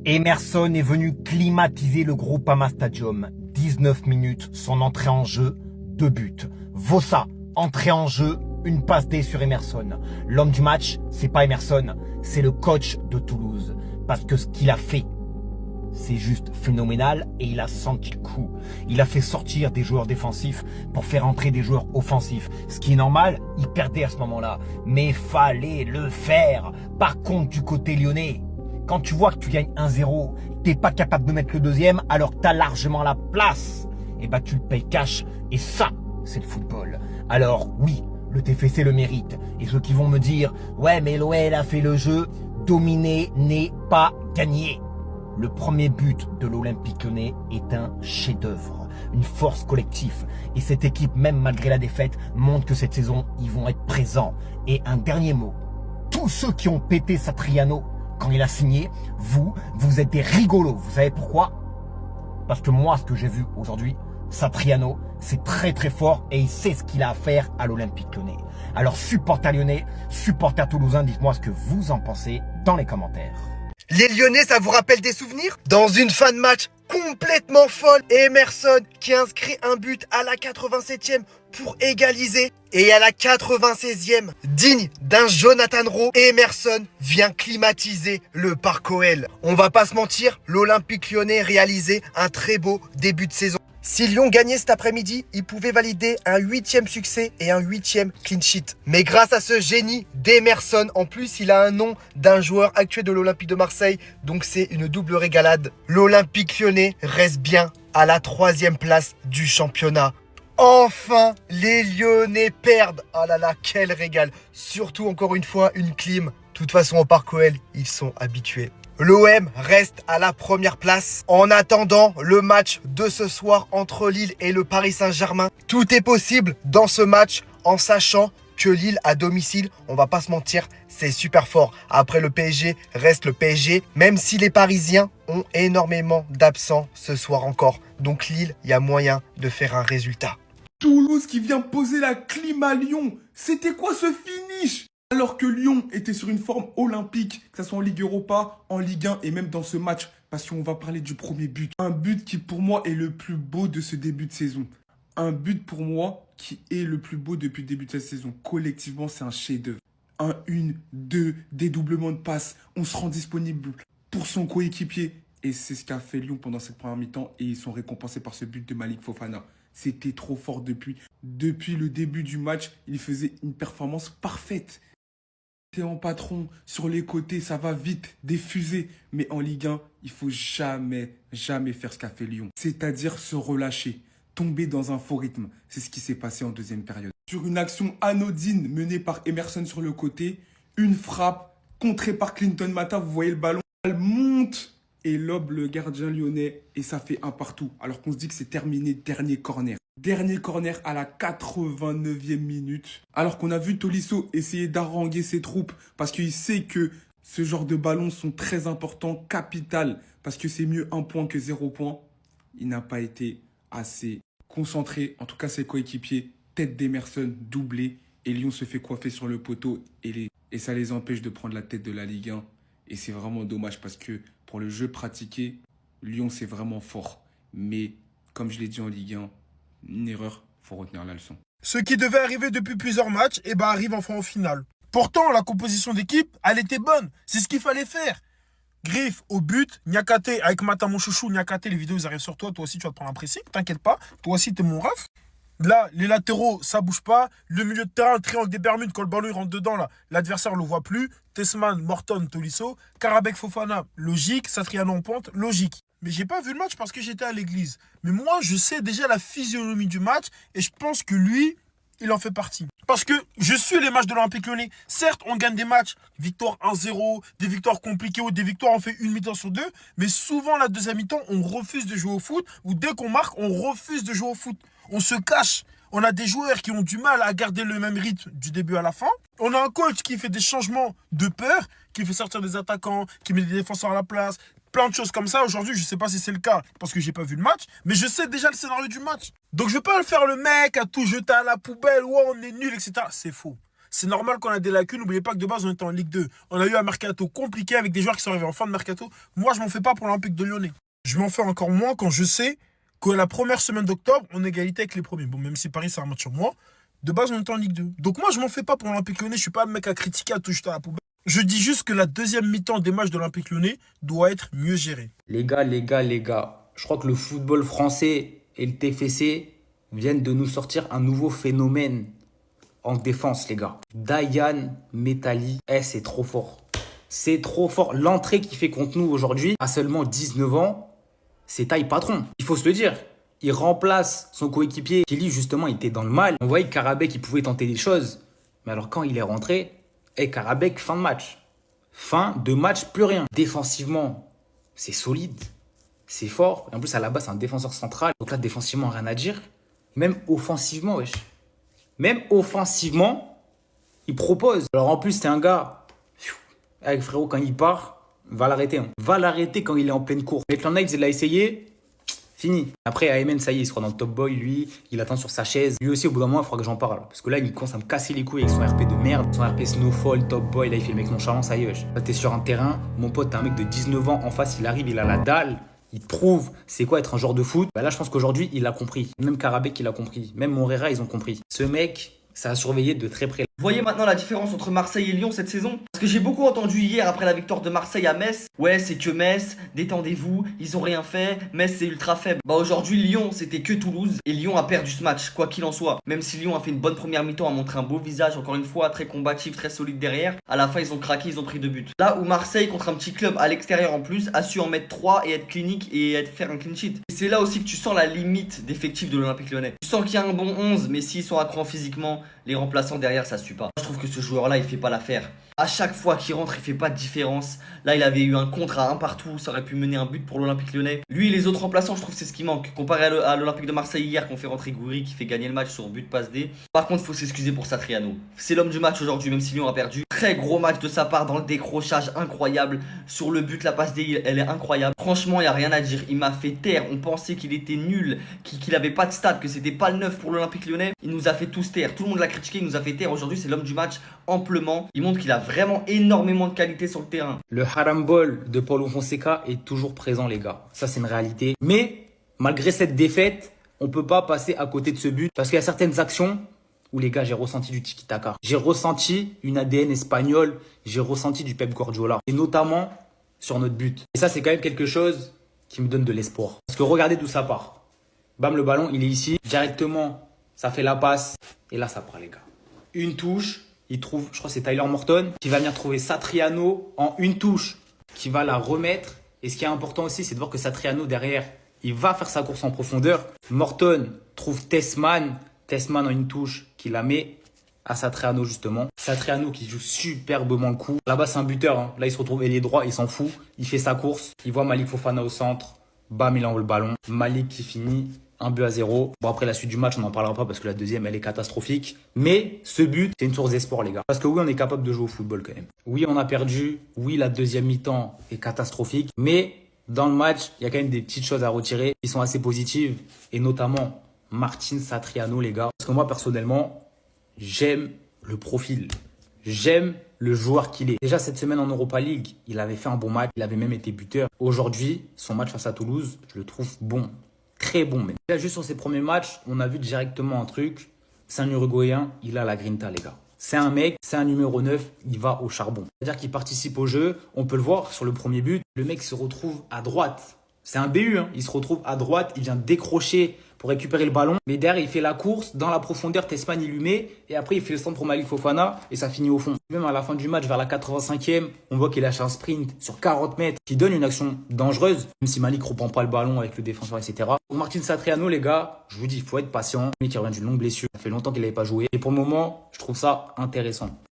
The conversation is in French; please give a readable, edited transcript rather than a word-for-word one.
Emerson est venu climatiser le Groupama Stadium. 19 minutes, son entrée en jeu, 2 buts. Vossa, entrée en jeu, une passe D sur Emerson. L'homme du match, c'est pas Emerson, c'est le coach de Toulouse. Parce que ce qu'il a fait, c'est juste phénoménal et il a senti le coup. Il a fait sortir des joueurs défensifs pour faire entrer des joueurs offensifs. Ce qui est normal, il perdait à ce moment-là. Mais fallait le faire. Par contre, du côté lyonnais, quand tu vois que tu gagnes 1-0, t'es pas capable de mettre le deuxième alors que t'as largement la place, et bah tu le payes cash. Et ça, c'est le football. Alors oui, le TFC le mérite. Et ceux qui vont me dire, ouais mais l'OL a fait le jeu, dominer n'est pas gagner. Le premier but de l'Olympique Lyonnais est un chef-d'œuvre, une force collective. Et cette équipe, même malgré la défaite, montre que cette saison, ils vont être présents. Et un dernier mot, tous ceux qui ont pété Satriano quand il a signé, vous êtes des rigolos. Vous savez pourquoi? Parce que moi, ce que j'ai vu aujourd'hui, Satriano, c'est très très fort et il sait ce qu'il a à faire à l'Olympique Lyonnais. Alors supporters lyonnais, supporters toulousains, dites-moi ce que vous en pensez dans les commentaires. Les Lyonnais, ça vous rappelle des souvenirs? Dans une fin de match complètement folle, Emerson qui inscrit un but à la 87e pour égaliser. Et à la 96e, digne d'un Jonathan Rowe, Emerson vient climatiser le Parc OL. On va pas se mentir, l'Olympique Lyonnais réalisait un très beau début de saison. Si Lyon gagnait cet après-midi, il pouvait valider un 8e succès et un 8e clean sheet. Mais grâce à ce génie d'Emerson, en plus il a un nom d'un joueur actuel de l'Olympique de Marseille, donc c'est une double régalade. L'Olympique Lyonnais reste bien à la 3e place du championnat. Enfin, les Lyonnais perdent. Ah là là, quel régal. Surtout encore une fois, une clim. De toute façon, au Parc OL, ils sont habitués. L'OM reste à la première place. En attendant le match de ce soir entre Lille et le Paris Saint-Germain, tout est possible dans ce match en sachant que Lille à domicile, on va pas se mentir, c'est super fort. Après le PSG reste le PSG, même si les Parisiens ont énormément d'absents ce soir encore. Donc Lille, il y a moyen de faire un résultat. Toulouse qui vient poser la clim à Lyon. C'était quoi ce finish? Alors que Lyon était sur une forme olympique, que ce soit en Ligue Europa, en Ligue 1 et même dans ce match. Parce qu'on va parler du premier but. Un but qui pour moi est le plus beau de ce début de saison. Un but pour moi qui est le plus beau depuis le début de cette saison. Collectivement, c'est un chef-d'œuvre. Un, une, deux, dédoublement de passes. On se rend disponible pour son coéquipier. Et c'est ce qu'a fait Lyon pendant cette première mi-temps. Et ils sont récompensés par ce but de Malik Fofana. C'était trop fort depuis le début du match. Il faisait une performance parfaite. T'es en patron, sur les côtés, ça va vite, des fusées. Mais en Ligue 1, il faut jamais faire ce qu'a fait Lyon. C'est-à-dire se relâcher, tomber dans un faux rythme. C'est ce qui s'est passé en deuxième période. Sur une action anodine menée par Emerson sur le côté, une frappe contrée par Clinton Mata, vous voyez le ballon, elle monte et lobe le gardien lyonnais et ça fait un partout. Alors qu'on se dit que c'est terminé, dernier corner. Dernier corner à la 89e minute. Alors qu'on a vu Tolisso essayer d'haranguer ses troupes parce qu'il sait que ce genre de ballons sont très importants, capital, parce que c'est mieux 1 point que 0 point. Il n'a pas été assez concentré. En tout cas, ses coéquipiers, tête d'Emerson, doublé. Et Lyon se fait coiffer sur le poteau et ça les empêche de prendre la tête de la Ligue 1. Et c'est vraiment dommage parce que pour le jeu pratiqué, Lyon c'est vraiment fort. Mais comme je l'ai dit en Ligue 1, une erreur, faut retenir la leçon. Ce qui devait arriver depuis plusieurs matchs, arrive enfin au final. Pourtant, la composition d'équipe, elle était bonne. C'est ce qu'il fallait faire. Griff au but, Niakate avec Mata mon chouchou, Niakate, les vidéos ils arrivent sur toi, toi aussi tu vas te prendre un pressing, t'inquiète pas, toi aussi t'es mon ref. Là, les latéraux, ça bouge pas. Le milieu de terrain, le triangle des Bermudes, quand le ballon il rentre dedans, là, l'adversaire le voit plus. Tessman, Morton, Tolisso, Karabek, Fofana, logique. Satriano en pointe, logique. Mais j'ai pas vu le match parce que j'étais à l'église. Mais moi, je sais déjà la physionomie du match et je pense que lui, il en fait partie. Parce que je suis les matchs de l'Olympique Lyonnais. Certes, on gagne des matchs, victoire 1-0, des victoires compliquées ou des victoires, on fait une mi-temps sur deux. Mais souvent, la deuxième mi-temps, on refuse de jouer au foot. Ou dès qu'on marque, on refuse de jouer au foot. On se cache. On a des joueurs qui ont du mal à garder le même rythme du début à la fin. On a un coach qui fait des changements de peur, qui fait sortir des attaquants, qui met des défenseurs à la place. Plein de choses comme ça. Aujourd'hui, je ne sais pas si c'est le cas parce que j'ai pas vu le match, mais je sais déjà le scénario du match. Donc, je ne vais pas faire le mec à tout jeter à la poubelle, ouais, on est nul, etc. C'est faux. C'est normal qu'on a des lacunes. N'oubliez pas que de base, on était en Ligue 2. On a eu un mercato compliqué avec des joueurs qui sont arrivés en fin de mercato. Moi, je m'en fais pas pour l'Olympique de Lyonnais. Je m'en fais encore moins quand je sais que la première semaine d'octobre, on est égalité avec les premiers. Bon, même si Paris, c'est un match sur moi. De base, on était en Ligue 2. Donc moi, je m'en fais pas pour l'Olympique Lyonnais. Je suis pas le mec à critiquer, à tout jeter à la poubelle. Je dis juste que la deuxième mi-temps des matchs de l'Olympique Lyonnais doit être mieux gérée. Les gars, je crois que le football français et le TFC viennent de nous sortir un nouveau phénomène en défense, les gars. Dayan Metali, c'est trop fort. C'est trop fort. L'entrée qu'il fait contre nous aujourd'hui, à seulement 19 ans, c'est taille patron. Il faut se le dire. Il remplace son coéquipier qui, lui, justement, était dans le mal. On voyait que Karabek, il pouvait tenter des choses. Mais alors, quand il est rentré, Karabek, fin de match. Fin de match, plus rien. Défensivement, c'est solide. C'est fort. Et en plus, à la base, c'est un défenseur central. Donc là, défensivement, rien à dire. Même offensivement, wesh. Même offensivement, il propose. Alors en plus, c'est un gars, avec frérot, quand il part, va l'arrêter. Hein. Va l'arrêter quand il est en pleine course. Maitland Niles, il l'a essayé. Fini. Après, Aymen, ça y est, il sera dans le top boy, lui. Il attend sur sa chaise. Lui aussi, au bout d'un moment, il faudra que j'en parle. Parce que là, il commence à me casser les couilles avec son RP de merde. Son RP Snowfall, top boy. Là, il fait le mec nonchalant, ça y est, wesh. Là, t'es sur un terrain. Mon pote, t'as un mec de 19 ans en face, il arrive, il a la dalle. Il prouve c'est quoi être un joueur de foot. Bah là, je pense qu'aujourd'hui, il a compris. Même Karabek, il a compris. Même Moreira, ils ont compris. Ce mec, ça a surveillé de très près. Vous voyez maintenant la différence entre Marseille et Lyon cette saison? Parce que j'ai beaucoup entendu hier après la victoire de Marseille à Metz. Ouais, c'est que Metz, détendez-vous, ils ont rien fait, Metz c'est ultra faible. Bah aujourd'hui Lyon c'était que Toulouse et Lyon a perdu ce match, quoi qu'il en soit. Même si Lyon a fait une bonne première mi-temps, a montré un beau visage, encore une fois, très combatif, très solide derrière. À la fin ils ont craqué, ils ont pris 2 buts. Là où Marseille contre un petit club à l'extérieur en plus a su en mettre 3 et être clinique et faire un clean sheet. Et c'est là aussi que tu sens la limite d'effectif de l'Olympique Lyonnais. Tu sens qu'il y a un bon 11, mais s'ils sont accrocs physiquement, les remplaçants derrière ça suit pas. Je trouve que ce joueur-là, il fait pas l'affaire. À chaque fois qu'il rentre, il fait pas de différence. Là, il avait eu un contre à 1 partout. Ça aurait pu mener un but pour l'Olympique Lyonnais. Lui, les autres remplaçants, je trouve que c'est ce qui manque. Comparé à l'Olympique de Marseille hier, qu'on fait rentrer Gouiri, qui fait gagner le match sur but passe D. Par contre, il faut s'excuser pour Satriano. C'est l'homme du match aujourd'hui, même si Lyon a perdu. Très gros match de sa part dans le décrochage, incroyable. Sur le but, la passe D, elle est incroyable. Franchement, il n'y a rien à dire. Il m'a fait taire. On pensait qu'il était nul, qu'il avait pas de stade, que c'était pas le neuf pour l'Olympique Lyonnais. Il nous a fait tous taire. Tout le monde l'a critiqué, il nous a fait taire. Aujourd'hui, c'est l'homme du match amplement. Il montre qu'il a vraiment énormément de qualité sur le terrain. Le harambol de Paulo Fonseca est toujours présent, les gars. Ça, c'est une réalité. Mais malgré cette défaite, on peut pas passer à côté de ce but parce qu'il y a certaines actions où, les gars, j'ai ressenti du tiki-taka. J'ai ressenti une ADN espagnole. J'ai ressenti du Pep Guardiola. Et notamment sur notre but. Et ça, c'est quand même quelque chose qui me donne de l'espoir. Parce que regardez d'où ça part. Bam, le ballon, il est ici. Directement, ça fait la passe. Et là, ça part, les gars. Une touche. Il trouve, je crois que c'est Tyler Morton, qui va venir trouver Satriano en une touche, qui va la remettre. Et ce qui est important aussi, c'est de voir que Satriano, derrière, il va faire sa course en profondeur. Morton trouve Tessman en une touche, qui la met à Satriano, justement. Satriano qui joue superbement le coup. Là-bas, c'est un buteur. Hein. Là, il se retrouve ailier droit, il s'en fout. Il fait sa course. Il voit Malik Fofana au centre. Bam, il envoie le ballon. Malik qui finit 1-0. Bon, après la suite du match, on n'en parlera pas parce que la deuxième, elle est catastrophique. Mais ce but, c'est une source d'espoir, les gars. Parce que oui, on est capable de jouer au football quand même. Oui, on a perdu. Oui, la deuxième mi-temps est catastrophique. Mais dans le match, il y a quand même des petites choses à retirer qui sont assez positives. Et notamment, Martin Satriano, les gars. Parce que moi, personnellement, j'aime le profil. J'aime le joueur qu'il est. Déjà, cette semaine en Europa League, il avait fait un bon match. Il avait même été buteur. Aujourd'hui, son match face à Toulouse, je le trouve bon. Très bon même. Là, juste sur ses premiers matchs, on a vu directement un truc. C'est un Uruguayen, il a la grinta, les gars. C'est un mec, c'est un numéro 9, il va au charbon. C'est-à-dire qu'il participe au jeu. On peut le voir sur le premier but. Le mec se retrouve à droite. C'est un BU, hein. Il se retrouve à droite, il vient décrocher pour récupérer le ballon. Mais derrière, il fait la course. Dans la profondeur, Tessman, il lui met. Et après, il fait le centre pour Malik Fofana. Et ça finit au fond. Même à la fin du match, vers la 85e, on voit qu'il lâche un sprint sur 40 mètres qui donne une action dangereuse. Même si Malik ne reprend pas le ballon avec le défenseur, etc. Pour Martin Satriano, les gars, je vous dis, il faut être patient. Le mec, il revient d'une longue blessure. Ça fait longtemps qu'il n'avait pas joué. Et pour le moment, je trouve ça intéressant.